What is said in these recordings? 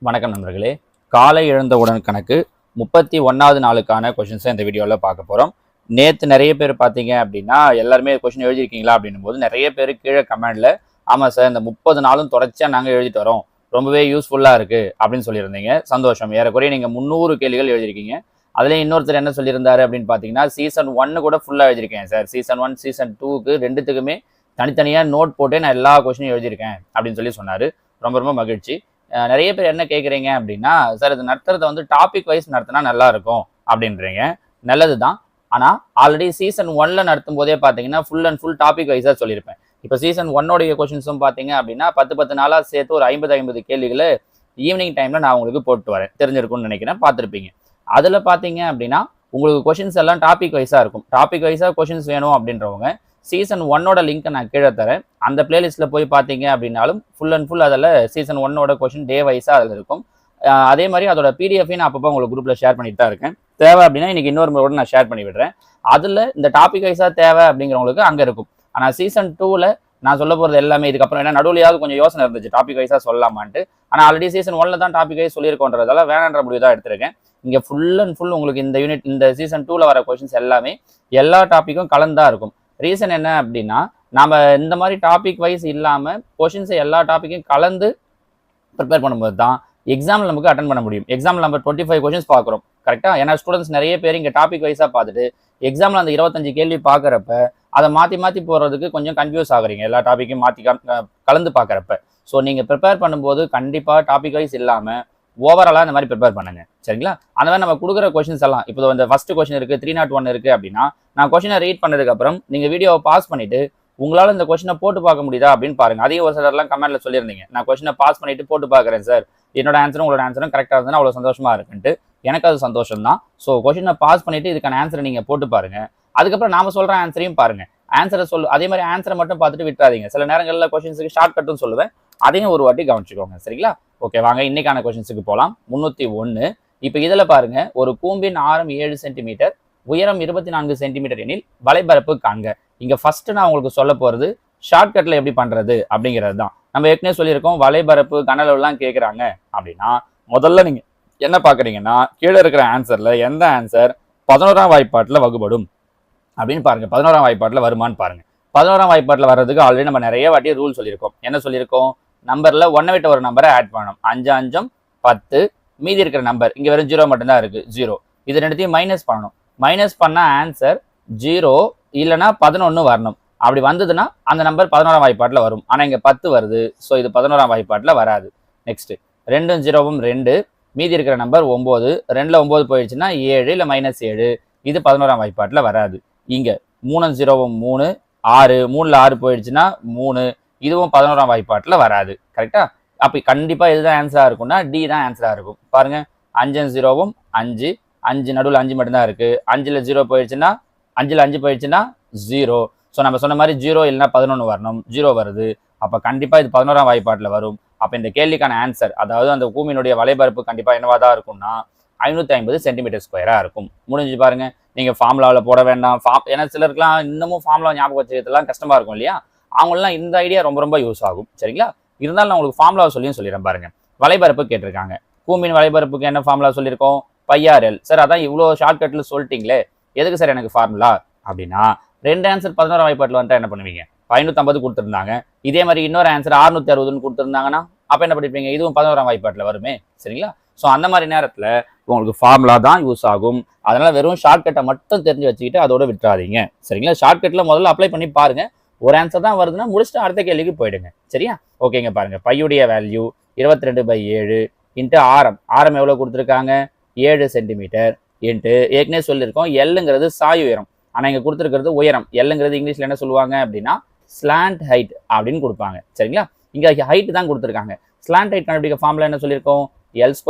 வணக்கம் நண்பர்களே. காலை எழுந்தவுடன் கணக்கு 31வது நாளுக்கான கொஷின்ஸை இந்த வீடியோவில் பார்க்க போகிறோம். நேற்று நிறைய பேர் பார்த்தீங்க அப்படின்னா எல்லாருமே கொஷின் எழுதியிருக்கீங்களா அப்படின்னும் போது நிறைய பேர் கீழே கமெண்டில் ஆமாம் சார், இந்த 30 நாளும் தொடர்ச்சியாக நாங்கள் எழுதிட்டு வரோம், ரொம்பவே யூஸ்ஃபுல்லாக இருக்குது அப்படின்னு சொல்லியிருந்தீங்க. சந்தோஷம். ஏறக்குறைய நீங்கள் 300 கேள்விகள் எழுதியிருக்கீங்க. அதுலேயும் இன்னொருத்தர் என்ன சொல்லியிருந்தாரு அப்படின்னு பார்த்தீங்கன்னா, சீசன் 1 கூட ஃபுல்லாக எழுதியிருக்கேன் சார், சீசன் 1 சீசன் 2க்கு ரெண்டுத்துக்குமே தனித்தனியாக நோட் போட்டு நான் எல்லா கொஷினும் எழுதியிருக்கேன் அப்படின்னு சொல்லி சொன்னார். ரொம்ப ரொம்ப மகிழ்ச்சி. நிறைய பேர் என்ன கேட்குறீங்க அப்படின்னா, சார் இது நடத்துறதை வந்து டாபிக் வைஸ் நடத்தினா நல்லா இருக்கும் அப்படின்றீங்க. நல்லது தான். ஆனால் ஆல்ரெடி சீசன் 1ல் நடத்தும் போதே பார்த்தீங்கன்னா ஃபுல் அண்ட் ஃபுல் டாபிக் வைஸாக சொல்லியிருப்பேன். இப்போ சீசன் 1 கொஷின்ஸும் பார்த்தீங்க அப்படின்னா 10 நாளாக சேர்த்து ஒரு 50 கேள்விகளை ஈவினிங் டைமில் நான் உங்களுக்கு போட்டு வரேன். தெரிஞ்சிருக்கும்னு நினைக்கிறேன், பார்த்துருப்பீங்க. அதில் பார்த்தீங்க அப்படின்னா உங்களுக்கு கொஷின்ஸ் எல்லாம் டாபிக் வைஸாக இருக்கும். டாபிக் வைஸாக கொஷின்ஸ் வேணும் அப்படின்றவங்க சீசன் 1 லிங்க்கை நான் கீழே தரேன். அந்த பிளேலிஸ்ட்டில் போய் பார்த்தீங்க அப்படின்னாலும் ஃபுல் அண்ட் ஃபுல் அதில் சீசன் 1 கொஷின் டே வைஸாக அதில் இருக்கும். அதே மாதிரி அதோட பிடிஎஃபையும் நான் அப்பப்போ உங்களுக்கு குரூப்பில் ஷேர் பண்ணிட்டு தான் இருக்கேன். தேவை அப்படின்னா இன்றைக்கி இன்னொரு முறை நான் ஷேர் பண்ணி விடுறேன். அதில் இந்த டாபிக் வைஸாக தேவை அப்படிங்கிறவங்களுக்கு அங்கே இருக்கும். ஆனால் சீசன் 2ல் நான் சொல்ல போகிறது எல்லாமே இதுக்கப்புறம் ஏன்னா நடுவுலையாவது கொஞ்சம் யோசனை இருந்துச்சு டாபிக் வைஸாக சொல்லலாமான்ட்டு. ஆனால் ஆல்ரெடி சீசன் 1 தான் டாபிக் வைஸ் சொல்லியிருக்கோன்றதால வேணான்ற முடிவு தான் எடுத்திருக்கேன். இங்கே ஃபுல் அண்ட் ஃபுல் உங்களுக்கு இந்த யூனிட் இந்த சீசன் 2ல் வர கொஷின்ஸ் எல்லாமே எல்லா டாப்பிக்கும் கலந்தா இருக்கும். ரீசன் என்ன அப்படின்னா, நம்ம இந்த மாதிரி டாபிக் வைஸ் இல்லாமல் கொஷின்ஸை எல்லா டாப்பிக்கையும் கலந்து ப்ரிப்பேர் பண்ணும்போது தான் எக்ஸாமில் நமக்கு அட்டன் பண்ண முடியும். எக்ஸாமில் நம்ம 25 கொஷின்ஸ் பார்க்குறோம் கரெக்டாக. ஏன்னா ஸ்டூடெண்ட்ஸ் நிறைய பேர் இங்கே டாபிக் வைஸாக பார்த்துட்டு எக்ஸாமில் அந்த 25 கேள்வி பார்க்குறப்ப அதை மாற்றி போகிறதுக்கு கொஞ்சம் கன்ஃபியூஸ் ஆகுறீங்க, எல்லா டாப்பிக்கையும் மாற்றி கலந்து பார்க்குறப்ப. ஸோ நீங்கள் ப்ரிப்பேர் பண்ணும்போது கண்டிப்பாக டாபிக் வைஸ் இல்லாமல் ஓவராலாக இந்த மாதிரி ப்ரிப்பேர் பண்ணுங்க, சரிங்களா? அந்த மாதிரி நம்ம கொடுக்குற கொஷின்ஸ் எல்லாம் இப்போ இந்த ஃபர்ஸ்ட் கொஷின் இருக்குது, 301 இருக்குது அப்படின்னா நான் கொஷினை ரீட் பண்ணதுக்கப்புறம் நீங்கள் வீடியோவை பாஸ் பண்ணிவிட்டு உங்களால் இந்த கொஷினை போட்டு பார்க்க முடியுதா அப்படின்னு பாருங்கள். அதையும் ஒரு சிலர்லாம் கமெண்ட்டில் சொல்லியிருந்தீங்க, நான் கொஷினை பாஸ் பண்ணிவிட்டு போட்டு பார்க்குறேன் சார், என்னோட ஆன்சரும் உங்களோட ஆன்சரும் கரெக்டாக இருந்ததுன்னா அவ்வளோ சந்தோஷமாக இருக்குன்ட்டு. எனக்கு அது சந்தோஷம் தான். ஸோ கொஷினை பாஸ் பண்ணிவிட்டு இதுக்கான ஆன்சரை நீங்கள் போட்டு பாருங்கள். அதுக்கப்புறம் நாம சொல்கிற ஆன்சரையும் பாருங்கள். ஆன்சரை அதே மாதிரி ஆன்சரை மட்டும் பார்த்துட்டு விட்டுறாதீங்க. சில நேரங்களில் கொஷின்ஸுக்கு ஷார்ட் கட்டும் சொல்லுவேன், அதையும் ஒரு வாட்டி கவனிச்சுக்கோங்க, சரிங்களா? ஓகே, வாங்க இன்னைக்கான கொஷின்ஸுக்கு போகலாம். 301. இப்போ இதில் பாருங்க, ஒரு கூம்பின் ஆரம் 7 சென்டிமீட்டர், உயரம் 24 சென்டிமீட்டர் எனில் வலைபரப்பு காண்க. இங்கே ஃபர்ஸ்ட் நான் உங்களுக்கு சொல்ல போகிறது ஷார்ட்கட்டில் எப்படி பண்ணுறது அப்படிங்கிறது தான். நம்ம ஏற்கனவே சொல்லியிருக்கோம், வலைபரப்பு கனளவுலாம் கேட்குறாங்க அப்படின்னா முதல்ல நீங்கள் என்ன பார்க்குறீங்கன்னா கீழே இருக்கிற ஆன்சரில் எந்த ஆன்சர் 11ஆம் வாய்ப்பாட்டில் வகுபடும் அப்படின்னு பாருங்க. 11ஆம் வாய்ப்பாட்டில் வருமானு பாருங்க. 11ஆம் வாய்ப்பாட்டில் வர்றதுக்கு ஆல்ரெடி நம்ம நிறைய வாட்டி ரூல் சொல்லியிருக்கோம். என்ன சொல்லியிருக்கோம்? நம்பரில் 1 விட்டு ஒரு நம்பரை ஆட் பண்ணணும். 5 5 10, மீதி இருக்கிற நம்பர் இங்கே வெறும் 0 மட்டும்தான் இருக்குது, 0. இது ரெண்டுத்தையும் மைனஸ் பண்ணணும். மைனஸ் பண்ணால் ஆன்சர் 0 இல்லைனா 11 வரணும். அப்படி வந்ததுன்னா அந்த நம்பர் 11ஆம் வாய்ப்பாட்டில் வரும். ஆனால் இங்கே 10 வருது, ஸோ இது 11ஆம் வாய்ப்பாட்டில் வராது. நெக்ஸ்ட் 2 0 2, மீதி இருக்கிற நம்பர் 9. 2ல் 9 போயிடுச்சுன்னா 7 இல்லை -7, இது 11ஆம் வாய்ப்பாட்டில் வராது. இங்கே 3 0 3, 6, 3ல் 6 போயிடுச்சுன்னா 3, இதுவும் 11ஆம் வாய்ப்பாட்டில் வராது, கரெக்டா? அப்போ கண்டிப்பாக இதுதான் ஆன்சராக இருக்கும்னா டி தான் ஆன்சராக இருக்கும். பாருங்க, 5 0 5, 5 நடுவில் 5 மட்டும்தான் இருக்குது. 5ல் 0 போயிடுச்சுன்னா 5ல் 5 போயிடுச்சுன்னா 0. ஸோ நம்ம சொன்ன மாதிரி 0 இல்லைனா 11 வரணும், 0 வருது. அப்போ கண்டிப்பாக இது 11ஆம் வாய்ப்பாட்டில் வரும். அப்போ இந்த கேள்விக்கான ஆன்சர், அதாவது அந்த பூமியினுடைய வலைபரப்பு கண்டிப்பாக என்னவா தான் இருக்கும்னா 550 சென்டிமீட்டர் ஸ்கொயராக இருக்கும். முடிஞ்சு பாருங்க. நீங்கள் ஃபார்முலாவில் போட வேண்டாம். ஏன்னா சிலருக்குலாம் இன்னமும் ஃபார்முலா ஞாபகம் வச்சுக்கிறதுலாம் கஷ்டமாக இருக்கும் இல்லையா? அவங்களாம் இந்த ஐடியா ரொம்ப ரொம்ப யூஸ் ஆகும், சரிங்களா? இருந்தாலும் நான் உங்களுக்கு ஃபார்முலா சொல்லிடுறேன் பாருங்க. வலைபரப்பு கேட்டிருக்காங்க. பூமியின் வலைபரப்புக்கு என்ன ஃபார்முலா சொல்லியிருக்கோம்? πr/l. சார் அதான் இவ்வளோ ஷார்ட்கட்டில் சொல்லிட்டீங்களே, எதுக்கு சார் எனக்கு ஃபார்முலா அப்படின்னா, 2 ஆன்சர் 11ஆம் வாய்ப்பாட்டில் வந்துட்டா என்ன பண்ணுவீங்க? 550 கொடுத்துருந்தாங்க. இதே மாதிரி இன்னொரு ஆன்சர் 660 கொடுத்துருந்தாங்கன்னா அப்போ என்ன பண்ணிருப்பீங்க? இதுவும் 11ஆம் வாய்ப்பாட்டில் வருமே, சரிங்களா? ஸோ அந்த மாதிரி நேரத்தில் உங்களுக்கு ஃபார்முலா தான் யூஸ் ஆகும். அதனால் வெறும் ஷார்ட்கட்டை மட்டும் தெரிஞ்சு வச்சுக்கிட்டு அதோட விட்டுறாதீங்க, சரிங்களா? ஷார்ட்கட்டில் முதல்ல அப்ளை பண்ணி பாருங்க. ஒரு ஆன்சர் தான் வருதுன்னா முடிச்சுட்டு அடுத்த கேள்விக்கு போயிடுங்க, சரியா? ஓகேங்க, பாருங்க. பையுடைய வேல்யூ 22/7 இன்ட்டு ஆரம் எவ்வளோ கொடுத்துருக்காங்க? 7 சென்டிமீட்டர் இன்ட்டு ஏற்கனவே சொல்லியிருக்கோம் எல்லுங்கிறது சாய் உயரம், ஆனால் இங்கே கொடுத்துருக்கிறது உயரம். எல்லுங்கிறது இங்கிலீஷில் என்ன சொல்லுவாங்க அப்படின்னா ஸ்லாண்ட் ஹைட் அப்படின்னு கொடுப்பாங்க, சரிங்களா? இங்கே ஹைட் தான் கொடுத்துருக்காங்க. ஸ்லாண்ட் ஹைட் கண்டுபிடிக்க ஃபார்முலா என்ன சொல்லியிருக்கோம்? L² =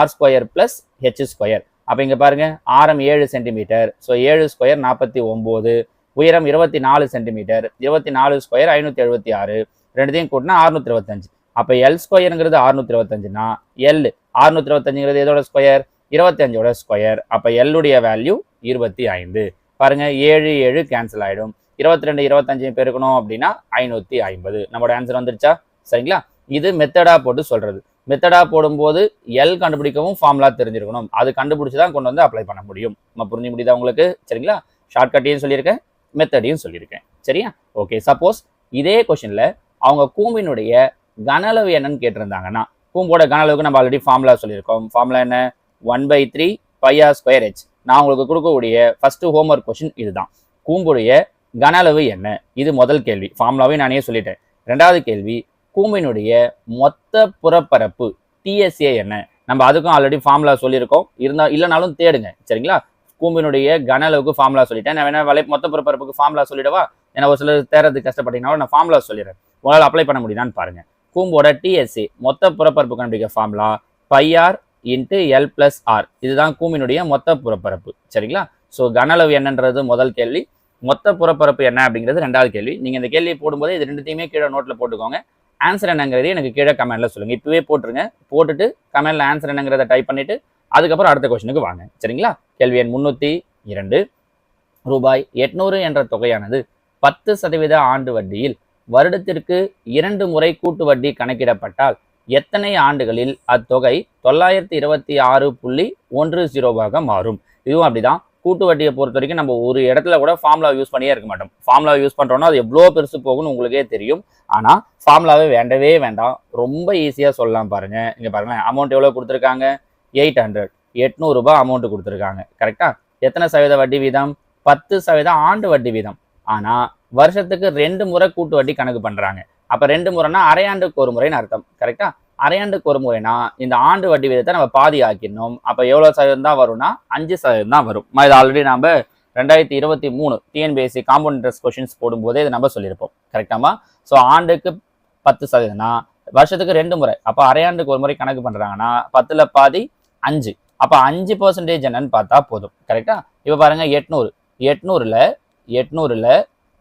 R² + H². அப்போ இங்கே பாருங்க, ஆரம் 7 சென்டிமீட்டர், ஸோ 7² 49, உயரம் 24 சென்டிமீட்டர், 24² 576, ரெண்டுத்தையும் கூட்டினா 625. அப்போ L²ங்கிறது 625னா L 625ங்கிறது எதோட ஸ்கொயர்? 25ஓட ஸ்கொயர். அப்போ எல்லுடைய வேல்யூ 25. பாருங்க, 7 7 கேன்சல் ஆகிடும். 22 25 பெருக்கணும் அப்படின்னா 550. நம்மளோட ஆன்சர் வந்துருச்சா? சரிங்களா? இது மெத்தடாக போட்டு சொல்கிறது. மெத்தடா போடும்போது எல் கண்டுபிடிக்கவும் ஃபார்முலா தெரிஞ்சிருக்கணும். அது கண்டுபிடிச்சு தான் கொண்டு வந்து அப்ளை பண்ண முடியும். நம்ம புரிஞ்சு முடியுதா உங்களுக்கு? சரிங்களா? ஷார்ட்கட்டையும் சொல்லியிருக்கேன், மெத்தடையும் சொல்லியிருக்கேன். சரியா? ஓகே. சப்போஸ் இதே கொஸ்டின்ல அவங்க கூம்பினுடைய கன அளவு என்னன்னு கேட்டிருந்தாங்கன்னா, கூம்போட கன அளவுக்கு நம்ம ஆல்ரெடி ஃபார்முலா சொல்லியிருக்கோம். ஃபார்முலா என்ன? 1/3 πr²h. நான் உங்களுக்கு கொடுக்கக்கூடிய ஃபர்ஸ்ட் ஹோம்ஒர்க் கொஸ்டின் இதுதான். கூம்புடைய கன அளவு என்ன? இது முதல் கேள்வி. ஃபார்முலாவே நானே சொல்லிட்டேன். ரெண்டாவது கேள்வி, கூம்பினுடைய மொத்த புறப்பரப்பு டிஎஸ்ஏ என்ன? நம்ம அதுக்கும் ஆல்ரெடி ஃபார்முலா சொல்லியிருக்கோம். இல்லைனாலும் தேடுங்க. சரிங்களா? கூம்பினுடைய கன அளவுக்கு ஃபார்முலா சொல்லிட்டேன். நான் வேணா மொத்த புறப்பரப்புக்கு ஃபார்முலா சொல்லிடவா? ஏன்னா ஒரு சிலர் தேர்றதுக்கு கஷ்டப்பட்டீங்கன்னா நான் ஃபார்முலா சொல்லிடுறேன். உங்களால் அப்ளை பண்ண முடியுதான்னு பாருங்க. கூம்போட டிஎஸ்ஏ மொத்த புறப்பரப்பு கண்டுபிடிக்க ஃபார்முலா πr × l+r. இதுதான் கூம்பினுடைய மொத்த புறப்பரப்பு. சரிங்களா? ஸோ கன அளவு என்னன்றது முதல் கேள்வி, மொத்த புறப்பரப்பு என்ன அப்படிங்கிறது ரெண்டாவது கேள்வி. நீங்க இந்த கேள்வியை போடும்போது இது ரெண்டுத்தையுமே கீழே நோட்ல போட்டுக்கோங்க. ஆன்சர் என்னங்கிறது எனக்கு கீழே கமெண்ட்ல சொல்லுங்க. இப்பவே போட்டுருங்க. போட்டுட்டு கமெண்ட்ல ஆன்சர் என்னங்கிறத டைப் பண்ணிட்டு அதுக்கப்புறம் அடுத்த கொஸ்டினுக்கு வாங்க. சரிங்களா? கேள்வி எண் 302. ரூபாய் 800 என்ற தொகையானது 10% ஆண்டு வட்டியில் வருடத்திற்கு 2 முறை கூட்டு வட்டி கணக்கிடப்பட்டால் எத்தனை ஆண்டுகளில் அத்தொகை 926.10 மாறும்? இதுவும் அப்படிதான். கூட்டு வட்டியை பொறுத்த வரைக்கும் நம்ம ஒரு இடத்துல கூட ஃபார்முலா யூஸ் பண்ணியே இருக்க மாட்டோம். ஃபார்முலா யூஸ் பண்றோம்னா அது எவ்வளோ பெருசு போகும்னு உங்களுக்கே தெரியும். ஆனா ஃபார்முலாவே வேண்டவே வேண்டாம். ரொம்ப ஈஸியா சொல்லலாம் பாருங்க. இங்க பாருங்க, அமௌண்ட் எவ்வளவு கொடுத்துருக்காங்க? 800. 800 ரூபாய் அமௌண்ட் கொடுத்துருக்காங்க. கரெக்டா? எத்தனை சதவீத வட்டி வீதம்? 10% ஆண்டு வட்டி வீதம். ஆனா வருஷத்துக்கு 2 முறை கூட்டு வட்டி கணக்கு பண்றாங்க. அப்ப 2 முறைனா அரையாண்டுக்கு ஒரு முறைன்னு அர்த்தம். கரெக்டா? அரையாண்டுக்கு ஒரு முறைனா இந்த ஆண்டு வட்டி விதத்தை நம்ம பாதி ஆக்கிடணும். அப்ப எவ்வளவு சதவீதம் தான் வரும்னா 5% தான் வரும். இது ஆல்ரெடி நம்ம 2023 டிஎன்பிஎஸ்சி காம்பவுண்ட் இன்ட்ரெஸ்ட் கொஸ்டின்ஸ் போடும்போதே இதை நம்ம சொல்லியிருப்போம். கரெக்டாமா? ஸோ ஆண்டுக்கு 10%னா வருஷத்துக்கு 2 முறை. அப்ப அரையாண்டுக்கு ஒரு முறை கணக்கு பண்றாங்கன்னா 10ல் பாதி 5. அப்ப 5% என்னன்னு பார்த்தா போதும். கரெக்டா? இப்ப பாருங்க, 800. 800ல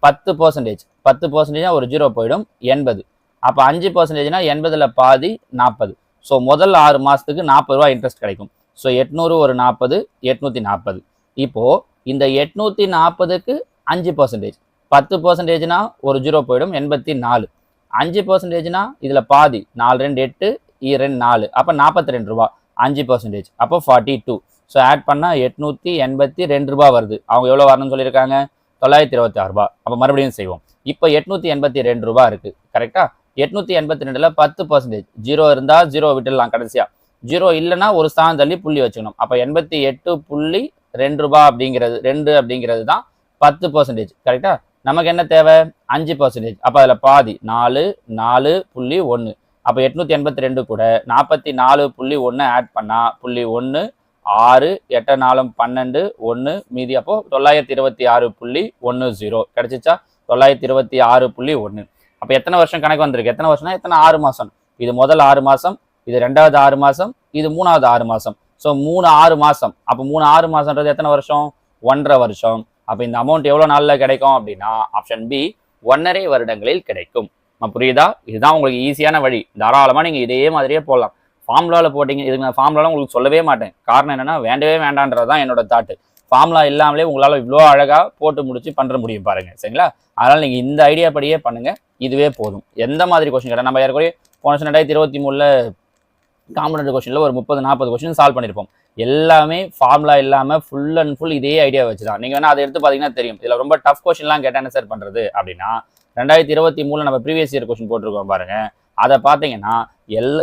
10%. 10% ஒரு 0 போயிடும். 80. அப்ப 5%னா 80ல் பாதி 40. ஸோ முதல் 6 மாசத்துக்கு 40 ரூபாய் இன்ட்ரெஸ்ட் கிடைக்கும். ஸோ 800 ஒரு 40, 840. இப்போ இந்த 840க்கு 5%. 10%னா ஒரு 0 போயிடும். 84. 5%னா இதுல பாதி 4 2 8 2 4. அப்ப 42 ரூபாய். 5%. அப்போ 42. ஸோ ஆட் பண்ணா 882 ரூபாய் வருது. அவங்க எவ்வளவு வரணும்னு சொல்லியிருக்காங்க? 926 ரூபாய். அப்ப மறுபடியும் செய்வோம். இப்போ 882 ரூபாய் இருக்கு. கரெக்டா? 882ல 10%. 0 இருந்தா 0 விட்டுடலாம் கடைசியா. 0 இல்லைன்னா ஒரு ஸ்தானம் தள்ளி புள்ளி வச்சுக்கணும். அப்ப 88.2 ரூபாய் அப்படிங்கிறது 2 அப்படிங்கிறது தான் 10%. கரெக்டா? நமக்கு என்ன தேவை? 5%. அப்ப அதுல பாதி 4.1. அப்ப 882 கூட 44.1 ஆட் பண்ணா 0.1 6 8 4 12 1 மீதி. அப்போ 926.10 கிடைச்சிச்சா? 926.1. அப்ப எத்தனை வருஷம் கணக்கு வந்திருக்கு? எத்தனை வருஷம்னா எத்தனை? 6 மாசம். இது முதல் 6 மாசம், இது ரெண்டாவது 6 மாசம், இது மூணாவது 6 மாசம். ஸோ 3 6 மாசம். அப்ப 3 6 மாசம்ன்றது எத்தனை வருஷம்? 1.5 வருஷம். அப்ப இந்த அமௌண்ட் எவ்வளவு நாள்ல கிடைக்கும் அப்படின்னா ஆப்ஷன் பி 1.5 வருடங்களில் கிடைக்கும். புரியுதா? இதுதான் உங்களுக்கு ஈஸியான வழி. தாராளமா நீங்க இதே மாதிரியே போடலாம். ஃபார்முலாவில் போட்டிங்க. இதுக்கு நான் ஃபார்முலாவில் உங்களுக்கு சொல்லவே மாட்டேன். காரணம் என்னன்னா வேண்டவே வேண்டான்றது தான் என்னோட தாட்டு. ஃபார்முலா இல்லாமலே உங்களால் இவ்வளோ அழகா போட்டு முடிச்சு பண்ண முடியும் பாருங்க. சரிங்களா? அதனால நீங்க இந்த ஐடியா படியே பண்ணுங்க. இதுவே போதும். எந்த மாதிரி கொஸ்டின் கேட்டால் நம்ம ஏற்கனவே போன 2023 காம்பவுண்ட் கொஸ்டின்ல ஒரு 30-40 கொஸ்டின் சால்வ் பண்ணியிருப்போம். எல்லாமே ஃபார்முலா இல்லாம ஃபுல் அண்ட் ஃபுல் இதே ஐடியா வச்சுதான். நீங்க வேணா அதை எடுத்து பார்த்தீங்கன்னா தெரியும். இதுல ரொம்ப டஃப் கொஸ்டின்லாம் கேட்டா என்ன சார் பண்றது அப்படின்னா 2023 நம்ம ப்ரீவியஸ் இயர் கொஸ்டின் போட்டிருக்கோம் பாருங்க. அதை பார்த்தீங்கன்னா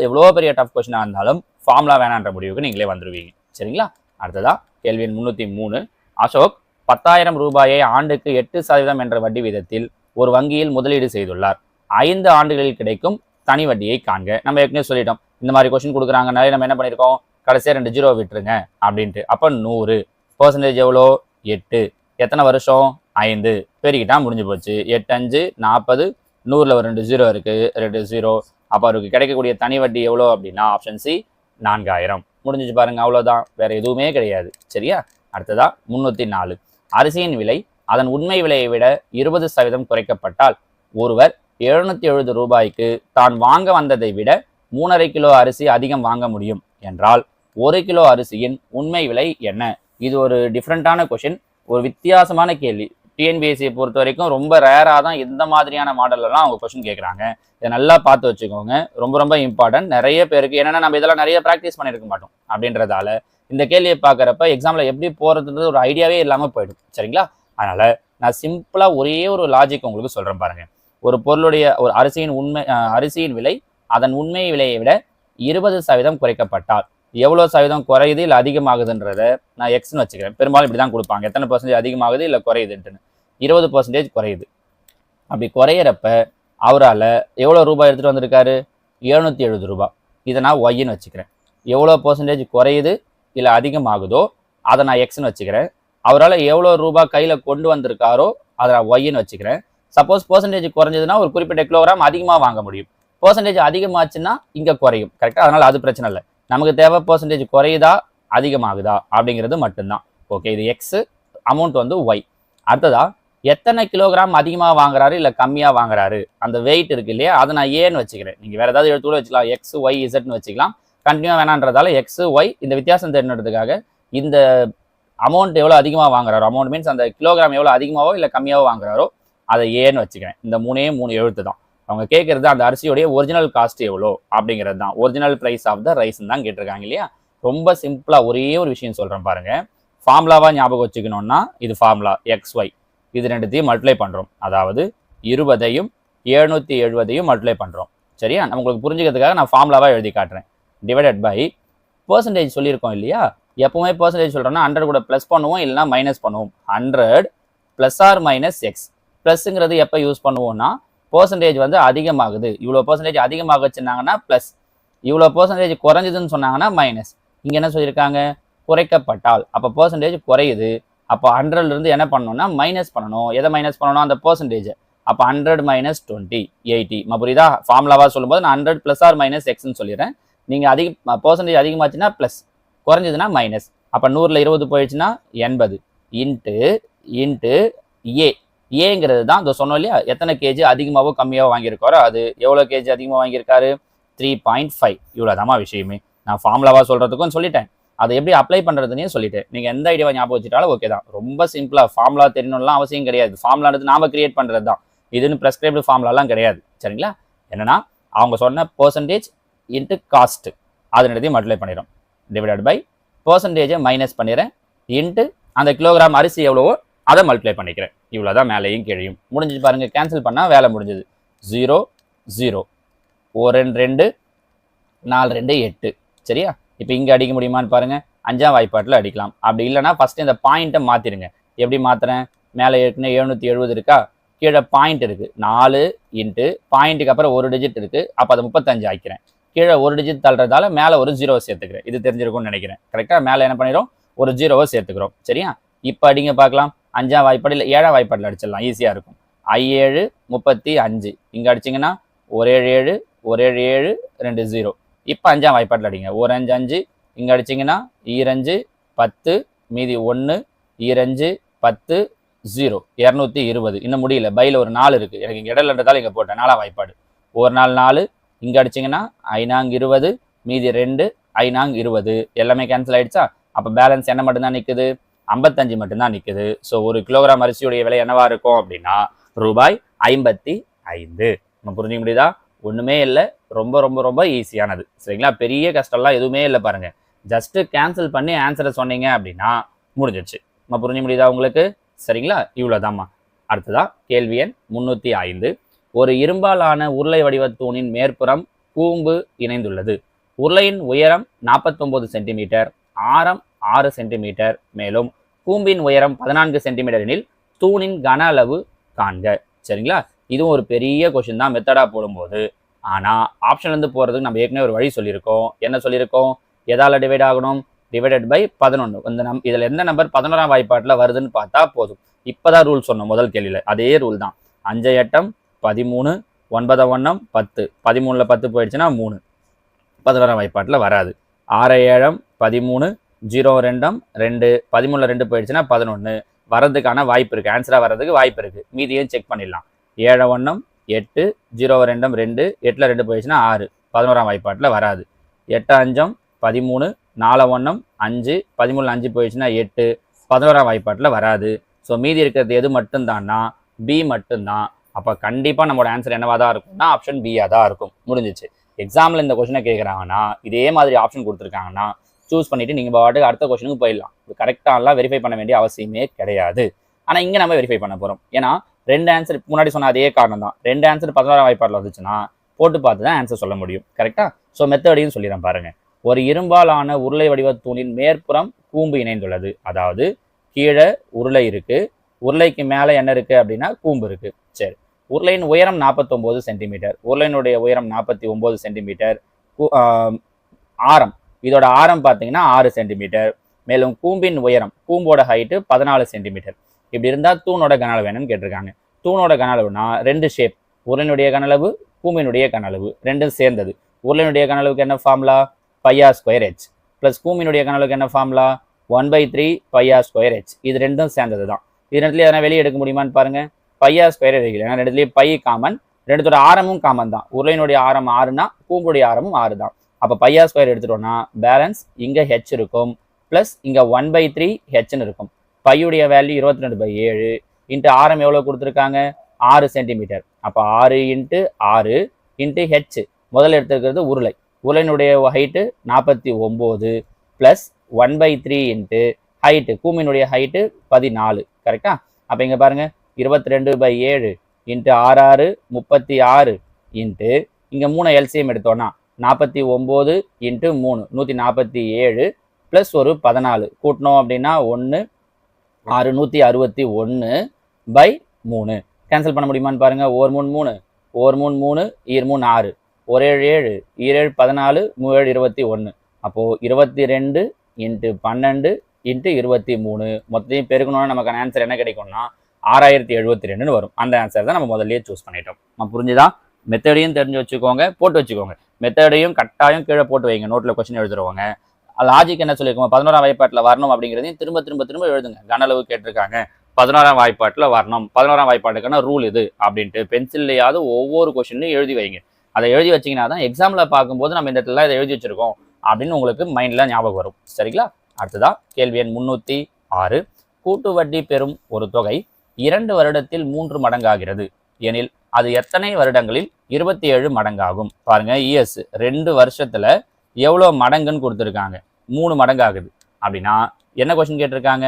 எவ்வளோ பெரிய டஃப் கொஸ்டினாக இருந்தாலும் ஃபார்முலா வேணான்ற முடிவுக்கு நீங்களே வந்துடுவீங்க. சரிங்களா? அடுத்ததா கேள்வி எண் 303. அசோக் 10,000 ரூபாயை ஆண்டுக்கு 8% என்ற வட்டி வீதத்தில் ஒரு வங்கியில் முதலீடு செய்துள்ளார். 5 ஆண்டுகளில் கிடைக்கும் தனி வட்டியை காண்க. நம்ம ஏற்கனவே சொல்லிட்டோம். இந்த மாதிரி கொஸ்டின் கொடுக்குறாங்கனாலே நம்ம என்ன பண்ணியிருக்கோம்? கடைசியாக 2 0 விட்டுருங்க அப்படின்ட்டு. அப்போ 100% எவ்வளோ? 8. எத்தனை வருஷம்? 5. பெருகிட்டா முடிஞ்சு போச்சு. 8 5 40. 100ல் ஒரு 2 0 இருக்கு. 2 0. அப்போ அவருக்கு கிடைக்கக்கூடிய தனி வட்டி எவ்வளோ அப்படின்னா ஆப்ஷன் சி 4000. முடிஞ்சிச்சு பாருங்க. அவ்வளோதான், வேற எதுவுமே கிடையாது. சரியா? அடுத்ததா 304. அரிசியின் விலை அதன் உண்மை விலையை விட 20% குறைக்கப்பட்டால் ஒருவர் 770 ரூபாய்க்கு தான் வாங்க வந்ததை விட 3.5 கிலோ அரிசி அதிகம் வாங்க முடியும் என்றால் 1 கிலோ அரிசியின் உண்மை விலை என்ன? இது ஒரு டிஃப்ரெண்டான கொஸ்டின், ஒரு வித்தியாசமான கேள்வி. டிஎன்பிஎஸ்சியை பொறுத்த வரைக்கும் ரொம்ப ரேராக தான் இந்த மாதிரியான மாடல்லாம் அவங்க கொஸ்டின் கேட்குறாங்க. இதை நல்லா பார்த்து வச்சுக்கோங்க. ரொம்ப ரொம்ப இம்பார்ட்டன்ட். நிறைய பேருக்கு என்னன்னா நம்ம இதெல்லாம் நிறைய ப்ராக்டிஸ் பண்ணியிருக்க மாட்டோம் அப்படின்றதால இந்த கேள்வியை பார்க்குறப்ப எக்ஸாமில் எப்படி போகிறதுன்றது ஒரு ஐடியாவே இல்லாமல் போயிடும். சரிங்களா? அதனால் நான் சிம்பிளாக ஒரே ஒரு லாஜிக் உங்களுக்கு சொல்கிறேன் பாருங்கள். ஒரு பொருளுடைய ஒரு அரிசியின் விலை அதன் உண்மை விலையை விட 20% குறைக்கப்பட்டால் எவ்வளோ சதவீதம் குறையுது இல்லை அதிகமாகுதுன்றத நான் எக்ஸ்ன்னு வச்சுக்கிறேன். பெரும்பாலும் இப்படி தான் கொடுப்பாங்க. எத்தனை % அதிகமாகுது இல்லை குறையுதுன்ட்டுன்னு. 20% குறையுது. அப்படி குறையிறப்ப அவரால் எவ்வளோ ரூபாய் எடுத்துகிட்டு வந்திருக்காரு? 770 ரூபாய். இதை நான் ஒய்ன்னு வச்சுக்கிறேன். எவ்வளோ % குறையுது இல்லை அதிகமாகுதோ அதை நான் எக்ஸ்ன்னு வச்சுக்கிறேன். அவரால் எவ்வளோ ரூபாய் கையில் கொண்டு வந்திருக்காரோ அதை நான் ஒய்ன்னு வச்சுக்கிறேன். சப்போஸ் % குறைஞ்சதுன்னா ஒரு குறிப்பிட்ட கிலோகிராம் அதிகமாக வாங்க முடியும். % அதிகமாச்சுன்னா இங்கே குறையும். கரெக்டாக? அதனால் அது பிரச்சனை இல்லை. நமக்கு தேவை % குறையுதா அதிகமாகுதா அப்படிங்கிறது மட்டும்தான். ஓகே, இது எக்ஸ், அமௌண்ட் வந்து ஒய். அடுத்ததா எத்தனை கிலோகிராம் அதிகமாக வாங்குறாரு இல்லை கம்மியாக வாங்குறாரு அந்த வெயிட் இருக்கு இல்லையா, அதை நான் ஏன்னு வச்சுக்கிறேன். நீங்கள் வேறு ஏதாவது எடுத்து கூட வச்சுக்கலாம். எக்ஸ் ஒய் இசட்னு வச்சுக்கலாம். கண்டினியூவாக வேணான்றதால எக்ஸ் ஒய் இந்த வித்தியாசம் தெரிஞ்சுறதுக்காக இந்த அமௌண்ட் எவ்வளோ அதிகமாக வாங்குறாரோ, அமௌண்ட் மீன்ஸ் அந்த கிலோகிராம் எவ்வளோ அதிகமாகவோ இல்லை கம்மியாகவோ வாங்குறாரோ அதை ஏன்னு வச்சுக்கிறேன். இந்த 3 எழுத்து தான். அவங்க கேட்கறது அந்த அரிசியோடைய ஒரிஜினல் காஸ்ட் எவ்வளோ அப்படிங்கிறது தான். Original price of the rice தான் கேட்டிருக்காங்க இல்லையா. ரொம்ப சிம்பிளாக ஒரே ஒரு விஷயம் சொல்கிறேன் பாருங்கள். ஃபார்முலாவாக ஞாபகம் வச்சுக்கணும்னா இது ஃபார்முலா எக்ஸ் ஒய், இது ரெண்டுத்தையும் மல்டிப்ளை பண்ணுறோம். அதாவது 20ஐயும் 770ஐயும் மல்டிப்ளை பண்ணுறோம். சரியா? உங்களுக்கு புரிஞ்சுக்கிறதுக்காக நான் ஃபார்முலாவாக எழுதி காட்டுறேன். டிவைடட் பை % சொல்லியிருக்கோம் இல்லையா. எப்பவுமே % சொல்கிறோன்னா 100 கூட ப்ளஸ் பண்ணுவோம் இல்லைனா மைனஸ் பண்ணுவோம். 100 ± எக்ஸ். ப்ளஸ்ங்கிறது எப்போ யூஸ் பண்ணுவோம்னா % வந்து அதிகமாகுது, இவ்வளோ % அதிகமாகச்சுன்னாங்கன்னா ப்ளஸ், இவ்வளோ % குறைஞ்சதுன்னு சொன்னாங்கன்னா மைனஸ். இங்கே என்ன சொல்லியிருக்காங்க? குறைக்கப்பட்டால். அப்போ % குறையுது. அப்போ 100லேருந்து என்ன பண்ணணும்னா மைனஸ் பண்ணணும். எதை மைனஸ் பண்ணணும்? அந்த %. அப்போ 100 - 20 80. புரியுதா? ஃபார்முலாவாக சொல்லும்போது நான் 100 ± எக்ஸ்ன்னு சொல்லிடுறேன். நீங்கள் % அதிகமாச்சுன்னா ப்ளஸ், குறைஞ்சதுன்னா மைனஸ். அப்போ 100ல் 20 போயிடுச்சுன்னா 80 இன்ட்டு ஏ. ஏங்கிறது தான் இந்த சொன்னோம் இல்லையா, எத்தனை கேஜி அதிகமாகவோ கம்மியாகவோ வாங்கியிருக்காரோ அது. எவ்வளோ கேஜி அதிகமாக வாங்கியிருக்காரு? 3.5. இவ்வளோதாம்மா விஷயமே. நான் ஃபார்முலாவாக சொல்கிறதுக்கும் சொல்லிட்டேன், அதை எப்படி அப்ளை பண்ணுறதுனே சொல்லிட்டேன். நீங்கள் எந்த ஐடியாவை ஞாபகம் வச்சுட்டாலும் ஓகே தான். ரொம்ப சிம்பிளாக ஃபார்முலா தெரியணும்லாம் அவசியம் கிடையாது. ஃபார்முலானது நாம கிரியேட் பண்ணுறது தான். இதுன்னு ப்ரெஸ்கிரைப்டு ஃபார்முலாலாம் கிடையாது. சரிங்களா? என்னன்னா அவங்க சொன்ன % இன்ட்டு காஸ்ட் அது ரெண்டுத்தையும் மல்டிப்ளை பண்ணிடும். டிவைடட் பை % மைனஸ் பண்ணிடுறேன் இன்ட்டு அந்த கிலோகிராம் அரிசி எவ்வளவோ அதை மல்டிப்ளை பண்ணிக்கிறேன். இவ்வளோதான் மேலேயும் கீழையும். முடிஞ்சிச்சு பாருங்கள். கேன்சல் பண்ணால் வேலை முடிஞ்சது. 0 0 1 2 4 2 8. சரியா? இப்போ இங்கே அடிக்க முடியுமான்னு பாருங்கள். 5ஆம் வாய்ப்பாட்டில் அடிக்கலாம். அப்படி இல்லைனா ஃபஸ்ட்டு இந்த பாயிண்ட்டை மாற்றிடுங்க. எப்படி மாற்றுறேன்? மேலே ஏற்கனவே 770 இருக்கா, கீழே பாயிண்ட் இருக்குது 4 இன்ட்டு பாயிண்ட்டுக்கு அப்புறம் ஒரு டிஜிட் இருக்குது. அப்போ அதை 35 ஆக்கிறேன். கீழே ஒரு டிஜிட் தள்ளுறதால மேலே ஒரு 0 சேர்த்துக்கிறேன். இது தெரிஞ்சிருக்கும்னு நினைக்கிறேன். கரெக்டாக? மேலே என்ன பண்ணிடும்? ஒரு 0 சேர்த்துக்கிறோம். சரியா? இப்போ அடிங்க பார்க்கலாம். 5ஆம் வாய்ப்பாடு இல்லை 7ஆம் வாய்ப்பாட்டில் அடிச்சிடலாம், ஈஸியாக இருக்கும். 5 7 35. இங்கே அடிச்சிங்கன்னா 1 7 7 1 7 7 2 0. இப்போ 5ஆம் வாய்ப்பாட்டில் அடிங்க. 1 5 5. இங்கே அடிச்சிங்கன்னா 2 5 10 மீதி 1 2 10 0 220. இன்னும் முடியல. பையில் ஒரு 4 இருக்குது. எனக்கு இங்கே இடம்ன்றதால இங்கே போட்டேன். 4ஆம் வாய்ப்பாடு. 1 4 4. இங்கே அடிச்சிங்கன்னா 5 20 மீதி 2 5 20. எல்லாமே கேன்சல் ஆகிடுச்சா? அப்போ பேலன்ஸ் என்ன மட்டும்தான் நிற்குது? 55 மட்டும்தான் நிற்குது. ஸோ ஒரு கிலோகிராம் அரிசியுடைய விலை என்னவா இருக்கும் அப்படின்னா ரூபாய் 55. நம்ம புரிஞ்சுக்க முடியுதா? ஒன்றுமே இல்லை. ரொம்ப ரொம்ப ரொம்ப ஈஸியானது. சரிங்களா? பெரிய கஷ்டம்லாம் எதுவுமே இல்லை பாருங்கள். ஜஸ்ட்டு கேன்சல் பண்ணி ஆன்சரை சொன்னீங்க அப்படின்னா முடிஞ்சிச்சு. நம்ம புரிஞ்சுக்க முடியுதா உங்களுக்கு? சரிங்களா? இவ்வளோதாம்மா. அடுத்ததா கேள்வி எண் 305. ஒரு இரும்பாலான உருளை வடிவ தூணின் மேற்புறம் கூம்பு இணைந்துள்ளது. உருளையின் உயரம் 49 சென்டிமீட்டர், ஆரம் 6 சென்டிமீட்டர், மேலும் கூம்பின் உயரம் 14 சென்டிமீட்டர் எனில் தூணின் கன அளவு காண்க. சரிங்களா? இதுவும் ஒரு பெரிய கொஷின் தான் மெத்தடாக போடும்போது. ஆனால் ஆப்ஷன்லேருந்து போகிறதுக்கு நம்ம ஏற்கனவே ஒரு வழி சொல்லியிருக்கோம். என்ன சொல்லியிருக்கோம்? எதால் டிவைட் ஆகணும்? Divided by 11. இந்த இதில் எந்த நம்பர் 11ஆம் வாய்ப்பாட்டில் வருதுன்னு பார்த்தா போதும். இப்போ தான் ரூல் சொன்னோம் முதல் கேள்வியில். அதே ரூல் தான். 5 8 13 9 1 10. 13ல் 10 போயிடுச்சுன்னா 3. 11ஆம் வாய்ப்பாட்டில் வராது. 6 7 13 0 2 2. 13ல் 2 போயிடுச்சுன்னா 11. வரதுக்கான வாய்ப்பு இருக்குது. ஆன்சராக வர்றதுக்கு வாய்ப்பு இருக்குது. மீதியும் செக் பண்ணிடலாம். 7 1 8 0 2 2. 8ல் 2 போயிடுச்சுன்னா 6. 11ஆம் வாய்ப்பாட்டில் வராது. 8 5 13 4 1 5. 13ல் 5 போயிடுச்சுன்னா 8. 11ஆம் வாய்ப்பாட்டில் வராது. ஸோ மீதி இருக்கிறது எது மட்டும்தான்னா பி மட்டும்தான். அப்போ கண்டிப்பாக நம்மளோட ஆன்சர் என்னவா தான் இருக்கும்னா ஆப்ஷன் பியாக தான் இருக்கும். முடிஞ்சிச்சு. எக்ஸாமில் இந்த கொஷினை கேட்குறாங்கன்னா இதே மாதிரி ஆப்ஷன் கொடுத்துருக்காங்கன்னா சூஸ் பண்ணிவிட்டு நீங்கள் பாட்டுக்கு அடுத்த கொஷனுக்கு போயிடலாம். இது கரெக்டாகலாம் வெரிஃபை பண்ண வேண்டிய அவசியமே கிடையாது. ஆனால் இங்கே நம்ம வெரிஃபை பண்ண போகிறோம். ஏன்னா 2 ஆன்சர் முன்னாடி சொன்ன அதே காரணம் தான். 2 ஆன்சர் 16ஆம் வாய்ப்பாட்டில் வந்துச்சுன்னா போட்டு பார்த்து தான் ஆன்சர் சொல்ல முடியும். கரெக்டாக? ஸோ மெத்தடையும் சொல்லிடுறேன் பாருங்கள். ஒரு இரும்பாலான உருளை வடிவ தூணின் மேற்புறம் கூம்பு இணைந்துள்ளது. அதாவது கீழே உருளை இருக்குது, உருளைக்கு மேலே என்ன இருக்குது அப்படின்னா கூம்பு இருக்குது. சரி, உருளையின் உயரம் 49 சென்டிமீட்டர், உருளையினுடைய உயரம் 49 சென்டிமீட்டர், ஆரம் இதோட ஆரம் பார்த்தீங்கன்னா 6 சென்டிமீட்டர், மேலும் கூம்பின் உயரம் கூம்போட ஹைட்டு 14 சென்டிமீட்டர். இப்படி இருந்தால் தூணோட கன அளவு என்னன்னு கேட்டிருக்காங்க. தூணோட கன அளவுனா 2 ஷேப், உருளையினுடைய கன அளவு கூம்பினுடைய கன அளவு ரெண்டும் சேர்ந்தது. உருளையினுடைய கன அளவுக்கு என்ன ஃபார்முலா? πr²h ப்ளஸ் கூம்பினுடைய கன அளவுக்கு என்ன ஃபார்முலா? 1/3 πr²h. இது ரெண்டும் சேர்ந்தது தான். இது ரெண்டுலேயே எதனா வெளியே எடுக்க முடியுமான்னு பாருங்க. πr² எடுக்கல, ஏன்னா ரெண்டுலேயே பை காமன், ரெண்டுத்தோட ஆரமும் காமன் தான். உருளையினுடைய ஆரம் 6னா கூம்புடைய ஆரமும் 6 தான். அப்போ πr² எடுத்துட்டோம்னா பேலன்ஸ் இங்கே ஹெச் இருக்கும், ப்ளஸ் இங்கே 1/3 ஹெச்னு இருக்கும். பையுடைய வேல்யூ 22/7 இன்ட்டு ஆரம் எவ்வளோ கொடுத்துருக்காங்க? 6 சென்டிமீட்டர். அப்போ 6 × 6 × ஹெச். முதல்ல எடுத்துருக்கிறது உருளை, உருளையினுடைய ஹைட்டு 49 ப்ளஸ் 1/3 இன்ட்டு ஹைட்டு கூம்பினுடைய ஹைட்டு 14. கரெக்டா? அப்போ இங்கே பாருங்க 22/7 இன்ட்டு 6 36 இன்ட்டு இங்கே 3 எல்சிஎம் எடுத்தோன்னா 49 இன்ட்டு 3 147 ப்ளஸ் ஒரு 14 கூட்டினோம் அப்படின்னா 1 6 161/3. கேன்சல் பண்ண முடியுமான்னு பாருங்க. 1 3 3 1 3 3 2 3 6 1 7 7 7 14 3 21. அப்போது 22 இன்ட்டு 12 இன்ட்டு 23 மொத்தத்தையும் பெருக்கணும்னா நமக்கான ஆன்சர் என்ன கிடைக்கும்னா 6072 வரும். அந்த ஆன்சர் தான் நம்ம முதல்லயே சூஸ் பண்ணிட்டோம். நம்ம புரிஞ்சுதா? மெத்தடையும் தெரிஞ்சு வச்சுக்கோங்க, போட்டு வச்சுக்கோங்க. மெத்தடையும் கட்டாயம் கீழே போட்டு வைங்க, நோட்டில் கொஸ்டின் எழுதுறவங்க. லாஜிக் என்ன சொல்லியிருக்கோம்? 11ஆம் வாய்ப்பாட்டில் வரணும் அப்படிங்கிறதையும் திரும்ப திரும்ப திரும்ப எழுதுங்க. கன அளவு கேட்டிருக்காங்க, 11ஆம் வாய்ப்பாட்டில் வரணும், 11ஆம் வாய்ப்பாட்டுக்கான ரூல் இது அப்படின்ட்டு பென்சில்லையாவது ஒவ்வொரு கொஸ்டின்லையும் எழுதி வைங்க. அதை எழுதி வச்சிங்கன்னா தான் எக்ஸாமில் பார்க்கும்போது நம்ம இந்த இடத்துல இதை எழுதி வச்சிருக்கோம் அப்படின்னு உங்களுக்கு மைண்டில் ஞாபகம் வரும். சரிங்களா? அடுத்ததான் கேள்வி எண் 306. கூட்டு வட்டி பெறும் ஒரு தொகை 2 வருடத்தில் 3 மடங்காகிறது எனில் அது எத்தனை வருடங்களில் 27 மடங்காகும்? பாருங்க, இஎஸ் 2 வருஷத்துல எவ்வளோ மடங்குன்னு கொடுத்துருக்காங்க. 3 மடங்கு ஆகுது அப்படின்னா என்ன கொஸ்டின் கேட்டிருக்காங்க?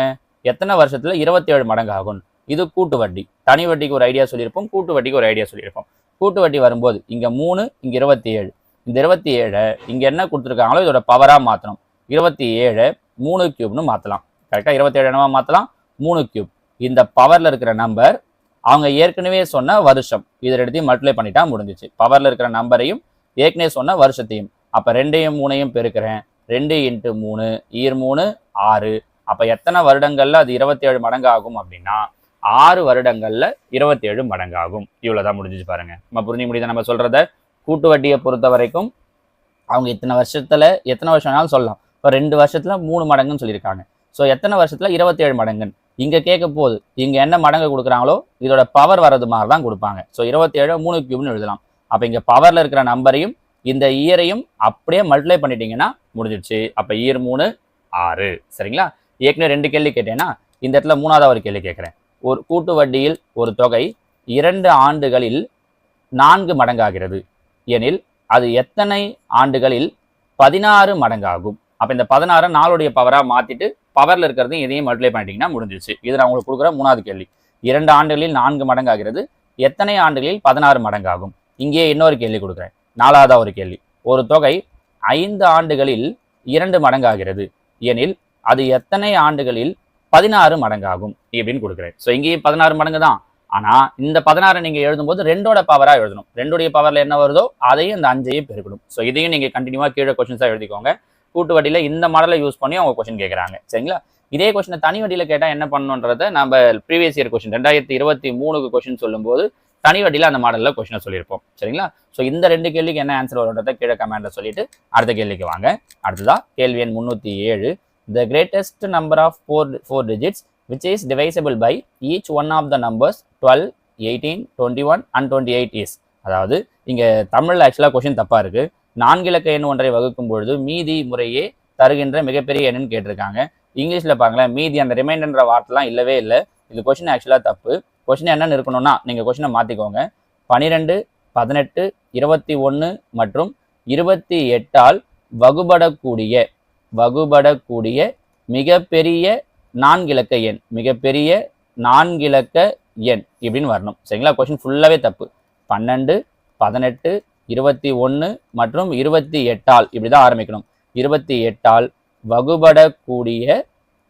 எத்தனை வருஷத்துல 27 மடங்கு ஆகும்? இது கூட்டு வட்டி. தனி வட்டிக்கு ஒரு ஐடியா சொல்லியிருப்போம், கூட்டு வட்டிக்கு ஒரு ஐடியா சொல்லியிருப்போம். கூட்டு வட்டி வரும்போது இங்க 3 இங்க 27, இந்த 27 இங்க என்ன கொடுத்துருக்காங்களோ இதோட பவரா மாற்றணும். 27 3 கியூப்னு மாற்றலாம். கரெக்டாக 27 என்னவா மாற்றலாம்? 3 கியூப். இந்த பவர்ல இருக்கிற நம்பர் அவங்க ஏற்கனவே சொன்ன வருஷம், இது ரெண்டுத்தையும் மல்டிப்ளை பண்ணிட்டா முடிஞ்சிச்சு. பவர்ல இருக்கிற நம்பரையும் ஏற்கனவே சொன்ன வருஷத்தையும். அப்போ 2யும் 3யும் பெருக்கிறேன். 2 × 3 3 6. அப்போ எத்தனை வருடங்கள்ல அது 27 மடங்கு ஆகும் அப்படின்னா 6 வருடங்கள்ல 27 மடங்கு ஆகும். இவ்வளோதான் முடிஞ்சிச்சு பாருங்க. நம்ம புரிஞ்சு முடியுது நம்ம சொல்றத. கூட்டு வட்டியை பொறுத்த வரைக்கும் அவங்க இத்தனை வருஷத்துல எத்தனை வருஷம் வேணாலும் சொல்லலாம். இப்போ 2 வருஷத்துல 3 மடங்குன்னு சொல்லியிருக்காங்க. ஸோ எத்தனை வருஷத்துல 27 மடங்குன்னு இங்க கேட்க போகுது. இங்க என்ன மடங்கு கொடுக்குறாங்களோ இதோட பவர் வர்றது மாதிரி தான் கொடுப்பாங்க. ஸோ 27 3 கியூப்னு எழுதலாம். அப்போ இங்க பவர்ல இருக்கிற நம்பரையும் இந்த இயரையும் அப்படியே மல்டிப்ளை பண்ணிட்டீங்கன்னா முடிஞ்சிடுச்சு. அப்போ இயர் 3 6. சரிங்களா? ஏற்கனவே 2 கேள்வி கேட்டேன்னா இந்த இடத்துல 3வது ஒரு கேள்வி கேட்குறேன். ஒரு கூட்டு வட்டியில் ஒரு தொகை 2 ஆண்டுகளில் 4 மடங்காகிறது எனில் அது எத்தனை ஆண்டுகளில் 16 மடங்காகும்? அப்போ இந்த 16 4உடைய பவராக மாற்றிட்டு பவரில் இருக்கிறதையும் இதையும் மல்டிப்ளை பண்ணிட்டீங்கன்னா முடிஞ்சிச்சு. இது நான் உங்களுக்கு கொடுக்குற 3வது கேள்வி. 2 ஆண்டுகளில் 4 மடங்காகிறது, எத்தனை ஆண்டுகளில் 16 மடங்காகும்? இங்கே இன்னொரு கேள்வி கொடுக்குறேன். 4வது ஒரு கேள்வி. ஒரு தொகை 5 ஆண்டுகளில் 2 மடங்காகிறது எனில் அது எத்தனை ஆண்டுகளில் 16 மடங்காகும் அப்படின்னு கொடுக்குறேன். ஸோ இங்கேயும் 16 மடங்கு தான். ஆனால் இந்த 16 நீங்கள் எழுதும்போது 2ஓட பவராக எழுதணும். 2உடைய பவரில் என்ன வருதோ அதையும் இந்த 5ஐயும் பெருக்கணும். ஸோ இதையும் நீங்கள் கண்டினியூவாக கீழே கொஸ்டின்ஸாக எழுதிக்கோங்க. கூட்டு வட்டியில் இந்த மாடலை யூஸ் பண்ணி அவங்க கொஸ்டின் கேட்குறாங்க. சரிங்களா? இதே கொஸ்டினை தனி வட்டியில் கேட்டால் என்ன பண்ணணுன்றதை நம்ம ப்ரீவியஸ் இயர் கொஸ்டின் 2023க்கு கொஸ்டின் சொல்லும்போது தனி வட்டியில் அந்த மாடலில் கொஸ்டினை சொல்லியிருப்போம். சரிங்களா? ஸோ இந்த 2 கேள்விக்கு என்ன ஆன்சர் வரும்ன்றதை கீழே கமெண்ட்டில் சொல்லிட்டு அடுத்த கேள்விக்கு வாங்க. அடுத்ததா கேள்வி எண் 307. The greatest number of four digits which is divisible by each one of the numbers 12, 18, 21 and 28 is. அதாவது இங்கே தமிழில் ஆக்சுவலாக கொஸ்டின் தப்பாக இருக்குது. 4 இலக்க எண் ஒன்றை வகுக்கும் பொழுது மீதி முறையே தருகின்ற மிகப்பெரிய எண்ணுன்னு கேட்டிருக்காங்க. இங்கிலீஷில் பாருங்களேன், மீதி அந்த ரிமைண்டர்ன்ற வார்த்தைலாம் இல்லவே இல்லை. இது கொஸ்டின் ஆக்சுவலாக தப்பு. கொஸ்டின் என்னன்னு இருக்கணும்னா நீங்கள் கொஸ்டினை மாற்றிக்கோங்க. 12, 18, 21 மற்றும் 28ஆல் வகுபடக்கூடிய மிகப்பெரிய 4 இலக்க எண், மிகப்பெரிய 4 இலக்க எண் இப்படின்னு வரணும். சரிங்களா? கொஸ்டின் ஃபுல்லாகவே தப்பு. 12, 18, 21 மற்றும் 28ஆல் இப்படி தான் ஆரம்பிக்கணும். 28ஆல் வகுபடக்கூடிய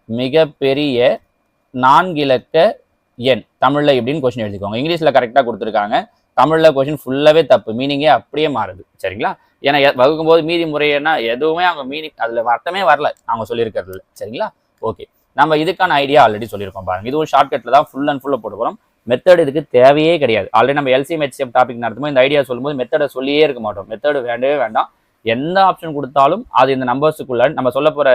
மிகப்பெரிய 4 இலக்க எண் தமிழில் எப்படின்னு கொஸ்டின் எழுதிக்கோங்க. இங்கிலீஷில் கரெக்டாக கொடுத்துருக்காங்க. தமிழில் கொஸ்டின் ஃபுல்லாகவே தப்பு. மீனிங்கே அப்படியே மாறுது. சரிங்களா? ஏன்னா வகுக்கும் போது மீதி முறையன்னா எதுவுமே அவங்க மீனிங் அதில் அர்த்தமே வரல அவங்க சொல்லியிருக்கிறதுல. சரிங்களா? ஓகே, நம்ம இதுக்கான ஐடியா ஆல்ரெடி சொல்லியிருக்கோம் பாருங்க. இதுவும் ஷார்ட்கட்டில் தான் ஃபுல் அண்ட் ஃபுல்லாக போட்டு போகிறோம். மெத்தட் இதுக்கு தேவையே கிடையாது. ஆல்ரெடி நம்ம எல்சிஎம் ஹெச்சிஎஃப் டாபிக் நடத்தும்போது இந்த ஐடியா சொல்லும்போது மெத்தடை சொல்லியே இருக்க மாட்டோம். மெத்தடு வேண்டவே வேண்டாம். எந்த ஆப்ஷன் கொடுத்தாலும் அது இந்த நம்பர்ஸுக்குள்ள நம்ம சொல்ல போகிற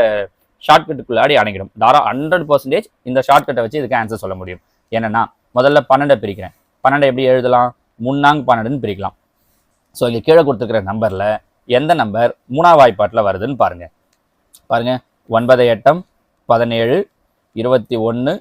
ஷார்ட்கட்டுக்குள்ளாடி அடங்கிடும். 100% இந்த ஷார்ட்கட்டை வச்சு இதுக்கு ஆன்சர் சொல்ல முடியும். என்னன்னா முதல்ல 12 பிரிக்கிறேன். 12 எப்படி எழுதலாம்? 3×12 பிரிக்கலாம். ஸோ இங்கே கீழே கொடுத்துருக்கிற நம்பரில் எந்த நம்பர் 3ஆம் வாய்ப்பாட்டில் வருதுன்னு பாருங்க. 9, 8, 17, 21,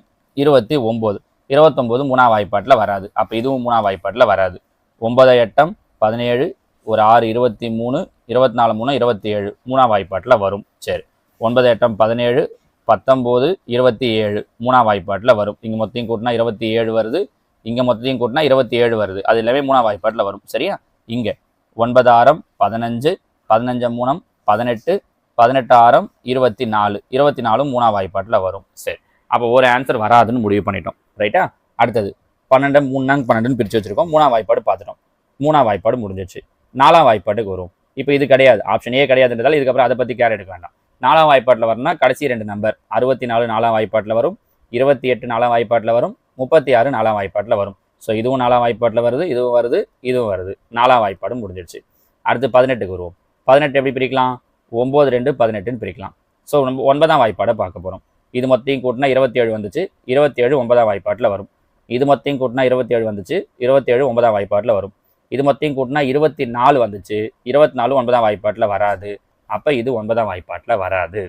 29. 29 3ஆம் வாய்ப்பாட்டில் வராது. அப்போ இதுவும் 3ஆம் வாய்ப்பாட்டில் வராது. 9, 8, 17, ஒரு 6, 23, 24, 3, 27 3ஆம் வாய்ப்பாட்டில் வரும். சரி, 9, 8, 17, 19, 27 3ஆம் வாய்ப்பாட்டில் வரும். இங்கே மொத்தையும் கூட்டினா 27 வருது. இங்கே மொத்தையும் கூட்டினா 27 வருது. அது எல்லாமே 3ஆம் வாய்ப்பாட்டில் வரும். சரியா? இங்கே 9 ஆரம் 15, 15 3, 18, 18 ஆரம் 24, 24 3ஆம் வாய்ப்பாட்டில் வரும். சரி, அப்போ ஒரு ஆன்சர் வராதுன்னு முடிவு பண்ணிட்டோம். ரைட்டா? அடுத்தது 12, 3×12 பிரித்து வச்சிருக்கோம். 3ஆம் வாய்ப்பாடு பார்த்துட்டோம். 3ஆம் வாய்ப்பாடு முடிஞ்சிச்சு. 4ஆம் வாய்ப்பாட்டுக்கு வரும். இப்போ இது கிடையாது, ஆப்ஷன் ஏ கிடையாதுன்றதால இதுக்கப்புறம் அதை பற்றி கேர் எடுக்க வேண்டாம். 4ஆம் வாய்ப்பாட்டில் வரணும்னா கடைசி 2 நம்பர் 64 4ஆம் வாய்ப்பாட்டில் வரும், 28 4ஆம் வாய்ப்பாட்டில் வரும், 36 4ஆம் வாய்ப்பாட்டில் வரும். ஸோ இதுவும் 4ஆம் வாய்ப்பாட்டில் வருது, இதுவும் வருது, இதுவும் வருது. 4ஆம் வாய்ப்பாடு முடிஞ்சிடுச்சு. அடுத்து 18க்கு வருவோம். 18 எப்படி பிரிக்கலாம்? 9, 2, 18ன்னு பிரிக்கலாம். ஸோ நம்ம 9ஆம் வாய்ப்பாடை பார்க்க போகிறோம். இது மொத்தையும் கூட்டினா 27 வந்துச்சு. 27 9ஆம் வாய்ப்பாட்டில் வரும். இது மொத்தையும் கூட்டினா 27 வந்துச்சு. 27 9ஆம் வாய்ப்பாட்டில் வரும். இது மொத்தையும் கூட்டினா 24 வந்துச்சு. 24 9ஆம் வாய்ப்பாட்டில் வராது. அப்போ இது 9ஆம் வாய்ப்பாட்டில் வராது.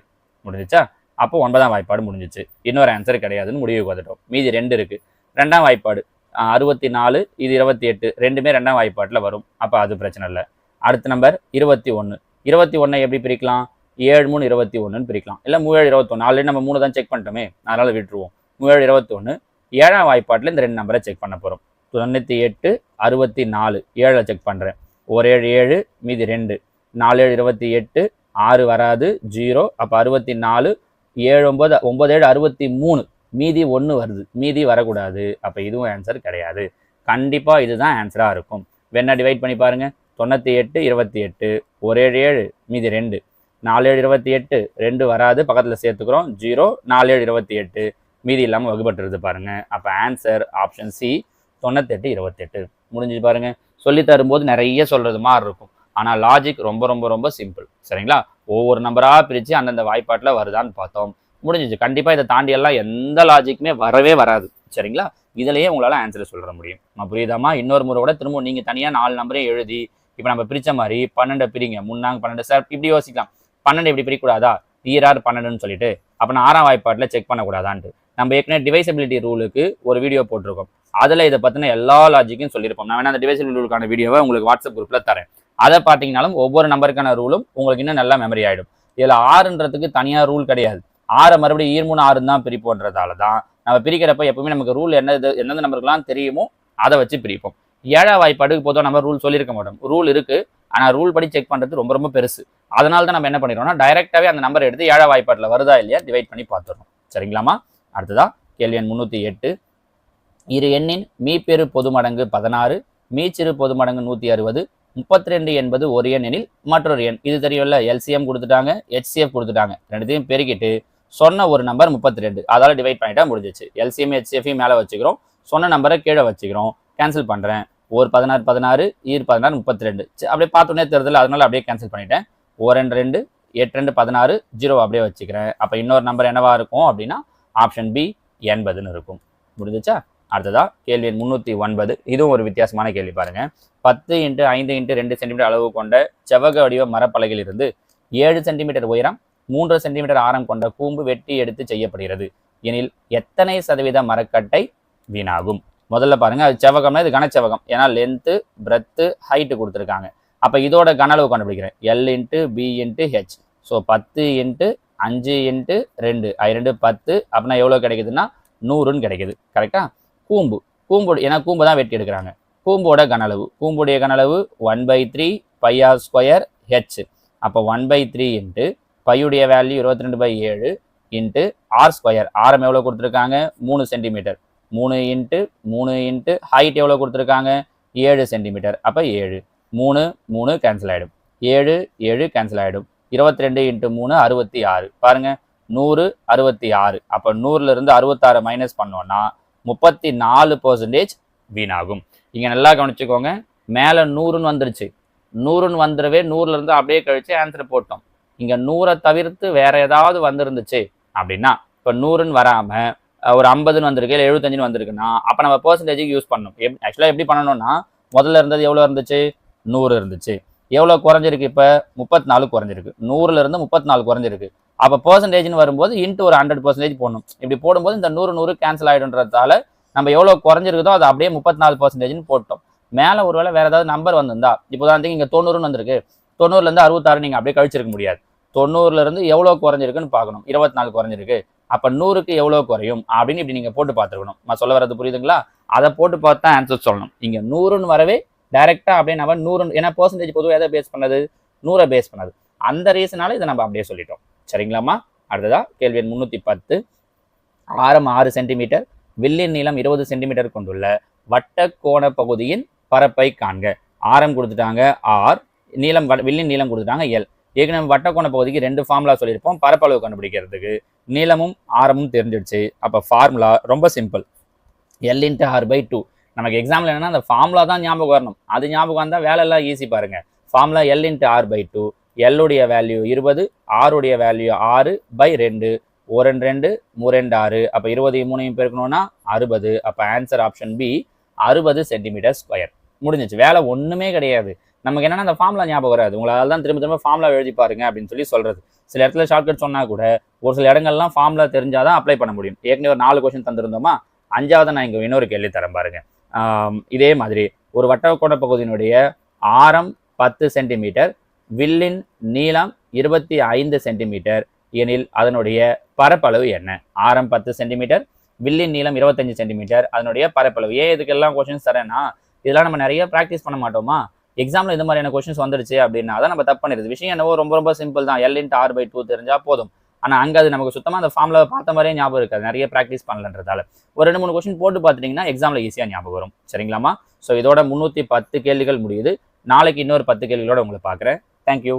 முடிஞ்சிச்சா? அப்போ 9ஆம் வாய்ப்பாடு முடிஞ்சிச்சு. இன்னொரு ஆன்சர் கிடையாதுன்னு முடிவுக்கு வந்துட்டோம். மீதி 2 இருக்குது. 2ஆம் வாய்ப்பாடு 64, இது 28 ரெண்டுமே 2ஆம் வாய்ப்பாட்டில் வரும். அப்போ அது பிரச்சனை இல்லை. அடுத்த நம்பர் 21. 21 எப்படி பிரிக்கலாம்? 7 3 21ன்னு பிரிக்கலாம். இல்லை 3 7 21. ஆல்ரெடி நம்ம 3 தான் செக் பண்ணிட்டோமே, அதனால் விட்டுருவோம். 3 7 21. 7ஆம் வாய்ப்பாட்டில் இந்த 2 நம்பரை செக் பண்ண போகிறோம். 98 64 7 செக் பண்ணுறேன். 1 7 7, மீதி 2. 4 7 28, 6 வராது, 0. அப்போ 64, 7 9 9 7 63, மீதி 1 வருது. மீதி வரக்கூடாது. அப்போ இதுவும் ஆன்சர் கிடையாது. கண்டிப்பாக இதுதான் ஆன்சராக இருக்கும். வேணா டிவைட் பண்ணி பாருங்க. 98 28, 1 7 7, மீதி 2. 4 7 28, 2 வராது, பக்கத்தில் சேர்த்துக்கிறோம், 0. 4 7 28, மீதி இல்லாமல் வகுப்பட்டுருது பாருங்க. அப்போ ஆன்சர் ஆப்ஷன் சி 98 28. முடிஞ்சு பாருங்க. சொல்லி தரும்போது நிறைய சொல்றது மாதிரி இருக்கும். ஆனால் லாஜிக் ரொம்ப ரொம்ப ரொம்ப சிம்பிள். சரிங்களா? ஒவ்வொரு நம்பராக பிரித்து அந்தந்த வாய்ப்பாட்டில் வருதான்னு பார்த்தோம். முடிஞ்சிச்சு. கண்டிப்பாக இதை தாண்டி எல்லாம் எந்த லாஜிக்குமே வரவே வராது. சரிங்களா? இதுலேயே உங்களால் ஆன்சர் சொல்ல முடியும். நான் புரியுதாமா? இன்னொரு முறை கூட திரும்ப நீங்கள் தனியாக 4 நம்பரையும் எழுதி இப்போ நம்ம பிரித்த மாதிரி 12 பிரிங்க. 3 12 சார் இப்படி யோசிக்கலாம். 12 இப்படி பிரிக்கூடாதா? ஈரார் 12ன்னு சொல்லிட்டு அப்போ நான் 6ஆம் வாய்ப்பாட்டில் செக் பண்ணக்கூடாதான்ட்டு நம்ம ஏற்கனவே டிவைசபிலிட்டி ரூலுக்கு ஒரு வீடியோ போட்டிருக்கோம். அதில் இதை பற்றின எல்லா லாஜிக்கும் சொல்லியிருப்போம். நான் வேணா அந்த டிவைசபிலிட்டி ரூலுக்கான வீடியோவை உங்களுக்கு வாட்ஸ்அப் குரூப்பில் தரேன். அதை பார்த்தீங்கன்னாலும் ஒவ்வொரு நம்பருக்கான ரூலும் உங்களுக்கு இன்னும் நல்லா மெமரி ஆகிடும். இதில் 6ன்றதுக்கு தனியாக ரூல் கிடையாது. 6 மறுபடியும் 3 6 தான் பிரிப்போன்றதால தான் நம்ம பிரிக்கிறப்ப எப்பவுமே நமக்கு ரூல் எந்தெந்த நம்பருக்குலாம் தெரியுமோ அதை வச்சு பிரிப்போம். 7ஆம் வாய்ப்பாடுக்கு பொதுவாக நம்ம ரூல் சொல்லியிருக்க மாட்டோம். ரூல் இருக்கு, ஆனால் ரூல் படி செக் பண்ணுறது ரொம்ப ரொம்ப பெருசு. அதனால தான் நம்ம என்ன பண்ணிடுறோம்னா டைரெக்டாகவே அந்த நம்பர் எடுத்து 7ஆம் வாய்ப்பாட்டில் வருதா இல்லையா டிவைட் பண்ணி பார்த்துடுறோம். சரிங்களாமா? அடுத்ததா கேள்வி எண் 308. இரு எண்ணின் மீப்பெரு பொது மடங்கு 16, மீச்சிறு பொது மடங்கு 160, 32 என்பது ஒரு எண் எனில் மற்றொரு எண். இது தெரியும்ல, எல்சிஎம் கொடுத்துட்டாங்க, ஹெச்சிஎஃப் கொடுத்துட்டாங்க. ரெண்டுத்தையும் பெருக்கிட்டு சொன்ன ஒரு நம்பர் 32, அதால டிவைட் பண்ணிட்டா முடிஞ்சிச்சு. எல்சிஎம் ஹெச்சிஎஃபையும் மேலே வச்சுக்கிறோம், சொன்ன நம்பரை கீழே வச்சுக்கிறோம். கேன்சல் பண்ணுறேன். ஒரு 16 16, ஈர் 16 32. அப்படியே பார்த்தோன்னே தெரியுதுல, அதனால அப்படியே கேன்சல் பண்ணிட்டேன். 1 2 8 2 16, 0 அப்படியே வச்சுக்கிறேன். அப்போ இன்னொரு நம்பர் என்னவா இருக்கும் அப்படின்னா ஆப்ஷன் பி 80ன்னு இருக்கும். முடிஞ்சிச்சா? அடுத்ததா கேள்வி எண் 309. இதுவும் ஒரு வித்தியாசமான கேள்வி பாருங்க. 10 × 5 × 2 சென்டிமீட்டர் அளவு கொண்ட செவ்வக வடிவ மரப்பலகையில் இருந்து 7 சென்டிமீட்டர் உயரம் 3 சென்டிமீட்டர் ஆரம் கொண்ட கூம்பு வெட்டி எடுத்து செய்யப்படுகிறது. எனில் எத்தனை சதவீத மரக்கட்டை வீணாகும்? முதல்ல பாருங்க, அது செவ்வகம்னா இது கனச்செவ்வகம், ஏன்னா லென்த்து பிரெத்து ஹைட்டு கொடுத்துருக்காங்க. அப்போ இதோட கன அளவு கண்டுபிடிக்கிறேன், L into B into H. So 10 into 5 into 2 2 10 அப்படின்னா எவ்வளோ கிடைக்குதுன்னா 100ன்னு கிடைக்குது. கரெக்டா? கூம்பு ஏன்னா கூம்பு தான் வெட்டி எடுக்கிறாங்க. கூம்போட கனளவு, கூம்புடைய கனளவு 1/3 πr² ஹெச். அப்போ 1/3 இன்ட்டு பையுடைய வேல்யூ 22/7 இன்ட்டு r². ஆரம் எவ்வளோ கொடுத்துருக்காங்க? 3 சென்டிமீட்டர். 3 இன்ட்டு 3 இன்ட்டு ஹைட் எவ்வளோ கொடுத்துருக்காங்க? 7 சென்டிமீட்டர். அப்போ 7 3 3 கேன்சல் ஆகிடும். 7 7 கேன்சல் ஆகிடும். 22 இன்ட்டு 3 66. பாருங்க, 100 66. அப்போ 100லேருந்து 66 மைனஸ் பண்ணோன்னா 34% வீணாகும். இங்கே நல்லா கவனிச்சுக்கோங்க, மேலே 100ன்னு வந்துருச்சு. 100ன்னு வந்துடவே 100லேருந்து அப்படியே கழிச்சு ஆன்சர் போட்டோம். இங்கே 100 தவிர்த்து வேற ஏதாவது வந்திருந்துச்சு அப்படின்னா, இப்போ 100ன்னு வராமல் ஒரு 50ன்னு வந்திருக்கு, இல்லை 75ன்னு வந்திருக்குன்னா அப்போ நம்ம பெர்சன்டேஜுக்கு யூஸ் பண்ணணும். ஆக்சுவலாக எப்படி பண்ணணும்னா, முதல்ல இருந்தது எவ்வளோ இருந்துச்சு? 100 இருந்துச்சு. எவ்வளோ குறைஞ்சிருக்கு? இப்போ 34 குறைஞ்சிருக்கு. 100லேருந்து 34 குறைஞ்சிருக்கு. அப்போ பெர்சன்டேஜ்னு வரும்போது இன்ட்டு ஒரு 100% போடணும். இப்படி போடும்போது இந்த 100 கேன்சல் ஆகிடுன்றதால நம்ம எவ்வளோ குறைஞ்சிருக்குதோ அதை அப்படியே 34%ன்னு போட்டோம். மேலே ஒருவேளை வேறு ஏதாவது நம்பர் வந்திருந்தா, இப்போ தான் இங்கே 90ன்னு வந்திருக்கு, 90லேருந்து 66 நீங்கள் அப்படியே கழிச்சிருக்க முடியாது. 90லேருந்து எவ்வளோ குறைஞ்சிருக்குன்னு பார்க்கணும். 24 குறைஞ்சிருக்கு. அப்போ 100க்கு எவ்வளோ குறையும் அப்படின்னு இப்படி நீங்கள் போட்டு பார்த்துருக்கணும். நான் சொல்ல வரது புரியுதுங்களா? அதை போட்டு பார்த்து தான் ஆன்சர் சொல்லணும். இங்கே 100ன்னு வரவே டைரெக்டாக அப்படியே நம்ம 100, ஏன்னா பெர்சன்டேஜ் பொதுவாக எதை பேஸ் பண்ணது? 100 பேஸ் பண்ணது. அந்த ரீசனால இதை நம்ம அப்படியே சொல்லிட்டோம். சரிங்களாம்மா? அடுத்ததா கேள்வி எண் 310. ஆரம் 6 சென்டிமீட்டர், வில்லின் நீளம் 20 சென்டிமீட்டர் கொண்டுள்ள வட்ட கோண பகுதியின் பரப்பை காண்க. ஆரம் கொடுத்துட்டாங்க ஆர், நீளம் வில்லின் நீளம் கொடுத்துட்டாங்க எல். ஏற்கனவே வட்டக்கோண பகுதிக்கு 2 ஃபார்முலா சொல்லியிருப்போம் பரப்பளவு கண்டுபிடிக்கிறதுக்கு. நீளமும் ஆரமும் தெரிஞ்சிடுச்சு. அப்போ ஃபார்முலா ரொம்ப சிம்பிள், எல் இன்ட்டு r/2. நமக்கு எக்ஸாம்பிள் என்னன்னா அந்த ஃபார்முலா தான் ஞாபகம் வரணும். அது ஞாபகம் வந்தால் வேலையெல்லாம் ஈஸி பாருங்க. ஃபார்முலா எல் இன்ட்டு r/2, எல்லுடைய வேல்யூ 20, ஆருடைய வேல்யூ 6/2, 1 2 3 6. அப்போ 20 3 பெருக்கணும்னா 60. அப்போ answer option B 60 centimetre square. முடிஞ்சிச்சு, வேலை ஒன்றுமே கிடையாது. நமக்கு என்னன்னா அந்த ஃபார்முலா ஞாபகம் வராது. உங்களால் தான் திரும்ப திரும்ப ஃபார்முலா எழுதி பாருங்க அப்படின்னு சொல்றது. சில இடத்துல ஷார்ட்கட் சொன்னால் கூட ஒரு சில இடங்கள்லாம் ஃபார்முலா தெரிஞ்சாதான் அப்ளை பண்ண முடியும். ஏற்கனவே ஒரு 4 கொஸ்டின் தந்திருந்தோமா, 5வது நான் இங்கே இன்னொரு கேள்வி தரேன் பாருங்க. இதே மாதிரி ஒரு வட்டக்கோண பகுதியினுடைய ஆரம் 10 சென்டிமீட்டர், வில்லின் நீளம் 25 சென்டிமீட்டர் எனில் அதனுடைய பரப்பளவு என்ன? ஆரம் 10 சென்டிமீட்டர், வில்லின் நீளம் 25 சென்டிமீட்டர், அதனுடைய பரப்பளவு. ஏன் இதுக்கெல்லாம் கொஸ்டின்ஸ் தரேன்னா, இதெல்லாம் நம்ம நிறைய ப்ராக்டிஸ் பண்ண மாட்டோமா? எக்ஸாமில் இந்த மாதிரியான கொஸ்டின்ஸ் வந்துருச்சு அப்படின்னா தான் நம்ம தப்பு பண்ணிடுது. விஷயம் என்னவோ ரொம்ப ரொம்ப சிம்பிள் தான், எல் இன்ட்டு r/2 தெரிஞ்சால் போதும். ஆனால் அங்கே அது நமக்கு சுத்தமாக அந்த ஃபார்முலா பார்த்த மாதிரியே ஞாபகம் இருக்காது, நிறைய ப்ராக்டிஸ் பண்ணலன்றதால. ஒரு 2 3 கொஸ்டின் போட்டு பார்த்துட்டிங்கன்னா எக்ஸாமில் ஈஸியாக ஞாபகம் வரும். சரிங்களாமா? ஸோ இதோட 310 கேள்விகள் முடியுது. நாளைக்கு இன்னொரு 10 கேள்விகளோட உங்களை பார்க்குறேன். தேங்க்யூ.